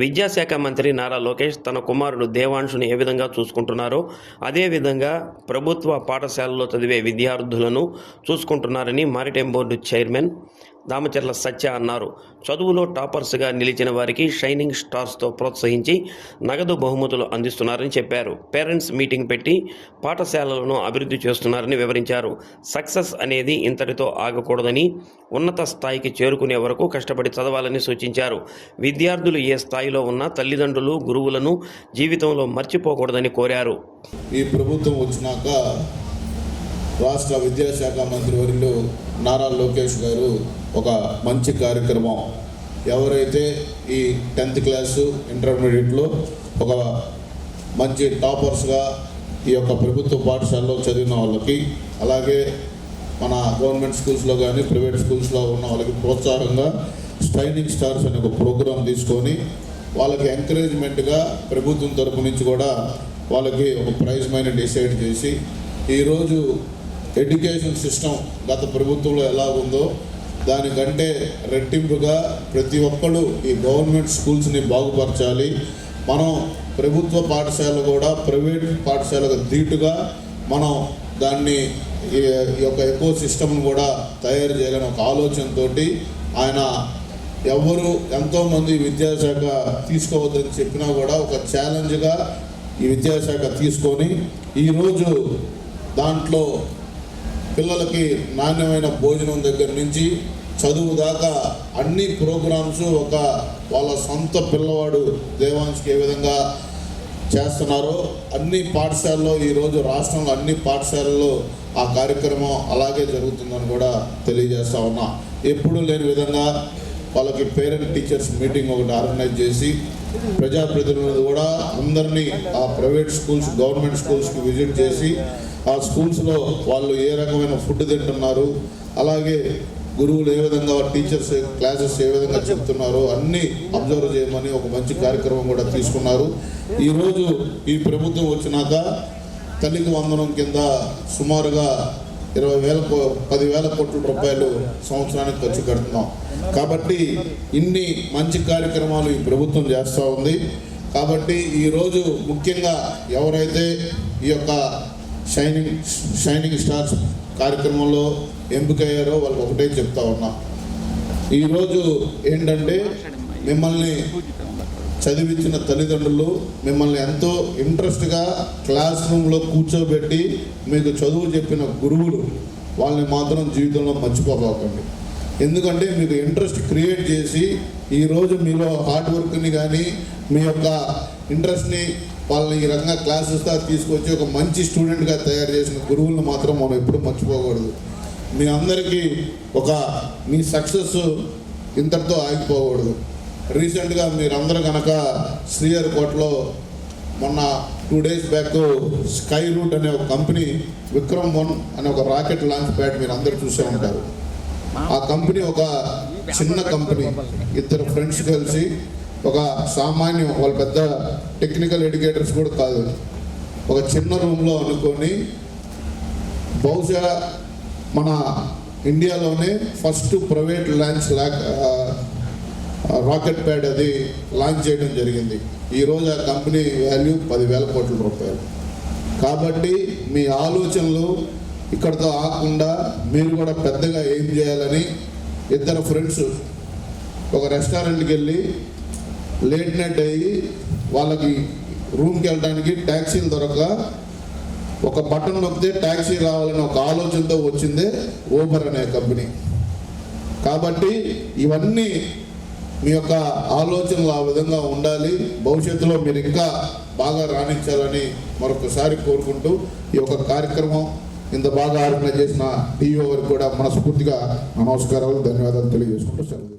విద్యాశాఖ మంత్రి నారా లోకేష్ తన కుమారుడు దేవాంశుని ఏ విధంగా చూసుకుంటున్నారో అదేవిధంగా ప్రభుత్వ పాఠశాలలో చదివే విద్యార్థులను చూసుకుంటున్నారని మారిటైమ్ బోర్డు చైర్మన్ దామచర్ల సత్య అన్నారు. చదువులో టాపర్స్గా నిలిచిన వారికి షైనింగ్ స్టార్స్తో ప్రోత్సహించి నగదు బహుమతులు అందిస్తున్నారని చెప్పారు. పేరెంట్స్ మీటింగ్ పెట్టి పాఠశాలలను అభివృద్ధి చేస్తున్నారని వివరించారు. సక్సెస్ అనేది ఇంతటితో ఆగకూడదని, ఉన్నత స్థాయికి చేరుకునే వరకు కష్టపడి చదవాలని సూచించారు. విద్యార్థులు ఏ స్థాయిలో ఉన్నా తల్లిదండ్రులు, గురువులను జీవితంలో మర్చిపోకూడదని కోరారు. ఈ ప్రభుత్వం వచ్చినాక రాష్ట్ర విద్యాశాఖ మంత్రివర్యులు నారా లోకేష్ గారు ఒక మంచి కార్యక్రమం, ఎవరైతే ఈ 10th క్లాసు ఇంటర్మీడియట్లో ఒక మంచి టాపర్స్గా ఈ యొక్క ప్రభుత్వ పాఠశాలలో చదివిన వాళ్ళకి, అలాగే మన గవర్నమెంట్ స్కూల్స్లో కానీ ప్రైవేట్ స్కూల్స్లో ఉన్న వాళ్ళకి ప్రోత్సాహంగా షైనింగ్ స్టార్స్ అనే ఒక ప్రోగ్రాం తీసుకొని వాళ్ళకి ఎంకరేజ్మెంట్గా ప్రభుత్వం తరపు నుంచి కూడా వాళ్ళకి ఒక ప్రైజ్ మనీ డిసైడ్ చేసి ఈరోజు ఎడ్యుకేషన్ సిస్టమ్ గత ప్రభుత్వంలో ఎలా ఉందో దానికంటే రెట్టింపుగా ప్రతి ఒక్కళ్ళు ఈ గవర్నమెంట్ స్కూల్స్ని బాగుపరచాలి, మనం ప్రభుత్వ పాఠశాల కూడా ప్రైవేట్ పాఠశాలకు ధీటుగా మనం దాన్ని ఈ యొక్క ఎకో సిస్టమ్ను కూడా తయారు చేయాలని ఒక ఆలోచనతో ఆయన ఎవరు ఎంతోమంది విద్యాశాఖ తీసుకోవద్దని చెప్పినా కూడా ఒక ఛాలెంజ్గా ఈ విద్యాశాఖ తీసుకొని ఈరోజు దాంట్లో పిల్లలకి నాణ్యమైన భోజనం దగ్గర నుంచి చదువు దాకా అన్ని ప్రోగ్రామ్స్ ఒక వాళ్ళ సొంత పిల్లవాడు దేవాంశ్కి ఏ విధంగా చేస్తున్నారో అన్ని పాఠశాలలో ఈరోజు రాష్ట్రంలో అన్ని పాఠశాలల్లో ఆ కార్యక్రమం అలాగే జరుగుతుందని కూడా తెలియజేస్తా ఉన్నా. ఎప్పుడూ లేని విధంగా వాళ్ళకి పేరెంట్ టీచర్స్ మీటింగ్ ఒకటి ఆర్గనైజ్ చేసి ప్రజాప్రతినిధులు కూడా అందరినీ ఆ ప్రైవేట్ స్కూల్స్ గవర్నమెంట్ స్కూల్స్కి విజిట్ చేసి ఆ స్కూల్స్లో వాళ్ళు ఏ రకమైన ఫుడ్ తింటున్నారు, అలాగే గురువులు ఏ విధంగా టీచర్స్ క్లాసెస్ ఏ విధంగా చెప్తున్నారో అన్నీ అబ్జర్వ్ చేయమని ఒక మంచి కార్యక్రమం కూడా తీసుకున్నారు. ఈరోజు ఈ ప్రభుత్వం వచ్చినాక తల్లికి వందనం కింద సుమారుగా 10,000 కోట్ల రూపాయలు సంవత్సరానికి ఖర్చు పెడుతున్నాం. కాబట్టి ఇన్ని మంచి కార్యక్రమాలు ఈ ప్రభుత్వం చేస్తూ ఉంది. కాబట్టి ఈరోజు ముఖ్యంగా ఎవరైతే ఈ యొక్క షైనింగ్ స్టార్స్ కార్యక్రమంలో ఎంపికయ్యారో వాళ్ళకి ఒకటే చెప్తా ఉన్నా, ఈరోజు ఏంటంటే మిమ్మల్ని చదివించిన తల్లిదండ్రులు మిమ్మల్ని ఎంతో ఇంట్రెస్ట్గా క్లాస్ రూమ్లో కూర్చోబెట్టి మీకు చదువు చెప్పిన గురువులు వాళ్ళని మాత్రం జీవితంలో మర్చిపోకండి. ఎందుకంటే మీకు ఇంట్రెస్ట్ క్రియేట్ చేసి ఈరోజు మీలో హార్డ్ వర్క్ని కానీ మీ యొక్క ఇంట్రెస్ట్ని వాళ్ళని ఈ రకంగా క్లాసెస్తో తీసుకొచ్చి ఒక మంచి స్టూడెంట్గా తయారు చేసిన గురువులను మాత్రం మనం ఎప్పుడూ మర్చిపోకూడదు. మీ అందరికీ మీ సక్సెస్ ఇంతటితో ఆగిపోకూడదు. రీసెంట్గా మీరందరూ కనుక శ్రీహరికోటలో మొన్న 2 days బ్యాక్ స్కై రూట్ అనే ఒక కంపెనీ విక్రమ్-1 అనే ఒక రాకెట్ లాంచ్ ప్యాడ్ మీరు అందరూ చూసే ఉంటారు. ఆ కంపెనీ ఒక చిన్న కంపెనీ, 2 ఫ్రెండ్స్ కలిసి ఒక సామాన్యం, వాళ్ళ పెద్ద టెక్నికల్ ఎడ్యుకేటర్స్ కూడా కాదు, ఒక చిన్న రూమ్లో అనుకొని బహుశా మన ఇండియాలోనే ఫస్ట్ ప్రైవేట్ రాకెట్ ప్యాడ్ అది లాంచ్ చేయడం జరిగింది. ఈరోజు ఆ కంపెనీ వాల్యూ 10,000 కోట్ల రూపాయలు. కాబట్టి మీ ఆలోచనలు ఇక్కడితో ఆగకుండా మీరు కూడా పెద్దగా ఏం చేయాలని 2 ఫ్రెండ్స్ ఒక రెస్టారెంట్కి వెళ్ళి లేట్ నైట్ అయ్యి వాళ్ళకి రూమ్కి వెళ్ళడానికి ట్యాక్సీలు దొరక ఒక బటన్ నొక్కితే ట్యాక్సీ రావాలని ఒక ఆలోచనతో వచ్చిందే ఊబర్ అనే కంపెనీ. కాబట్టి ఇవన్నీ మీ యొక్క ఆలోచనలు ఆ విధంగా ఉండాలి. భవిష్యత్తులో మీరు ఇంకా బాగా రాణించాలని మరొకసారి కోరుకుంటూ ఈ యొక్క కార్యక్రమం ఇంత బాగా ఆర్గనైజ్ చేసిన టీవీ వారికి కూడా మనస్ఫూర్తిగా నమస్కారాలు, ధన్యవాదాలు తెలియజేసుకుంటూ సెలవు.